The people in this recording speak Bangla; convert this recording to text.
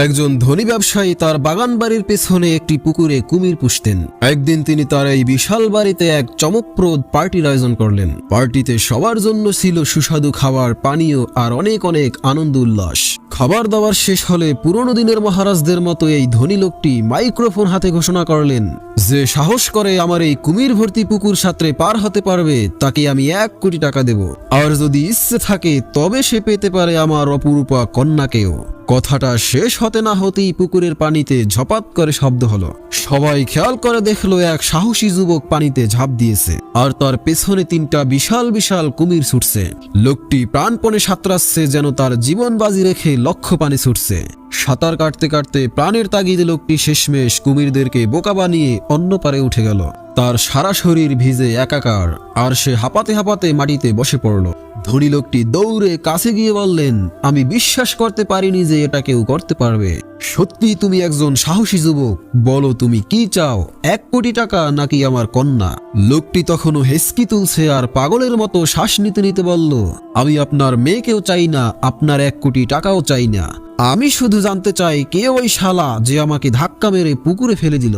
একজন ধনী ব্যবসায়ী তার বাগান বাড়ির পেছনে একটি পুকুরে কুমির পুষতেন। একদিন তিনি তার এই বিশাল বাড়িতে এক চমকপ্রদ পার্টির আয়োজন করলেন। পার্টিতে সবার জন্য ছিল সুস্বাদু খাবার, পানীয় আর অনেক অনেক আনন্দ উল্লাস। খাবার দাবার শেষ হলে পুরনো দিনের মহারাজদের মতো এই ধনী লোকটি মাইক্রোফোন হাতে ঘোষণা করলেন, যে সাহস করে আমার এই কুমির ভর্তি পুকুর সাঁতরে পার হতে পারবে তাকে আমি 1 কোটি টাকা দেব, আর যদি ইচ্ছে থাকে তবে সে পেতে পারে আমার অপরূপা কন্যাকেও। কথাটা শেষ হতে না হতেই পুকুরের পানিতে ঝপাত করে শব্দ হলো। সবাই খেয়াল করে দেখলো এক সাহসী যুবক পানিতে ঝাঁপ দিয়েছে, আর তার পেছনে 3টা বিশাল বিশাল কুমির ছুটছে। লোকটি প্রাণপণে সাঁতরাচ্ছে, যেন তার জীবন বাজি রেখে লক্ষ্য পানি ছুটছে। সাঁতার কাটতে কাটতে প্রাণের তাগিদে লোকটি শেষমেশ কুমিরদেরকে বোকা বানিয়ে অন্য পারে উঠে গেল। তার সারা শরীর ভিজে একাকার, আর সে হাঁপাতে হাঁপাতে মাটিতে বসে পড়ল। ধনী লোকটি দৌড়ে কাছে গিয়ে বললেন, আমি বিশ্বাস করতে পারিনি যে এটা কেউ করতে পারবে। সত্যি তুমি একজন সাহসী যুবক, বলো তুমি কি চাও, 1 কোটি টাকা নাকি আমার কন্যা? লোকটি তখনও হেসকি তুলছে আর পাগলের মতো শ্বাস নিতে নিতে বলল, আমি আপনার মেয়েকেও চাই না, আপনার 1 কোটি টাকাও চাই না। আমি শুধু জানতে চাই কে ওই শালা যে আমাকে ধাক্কা মেরে পুকুরে ফেলে দিল।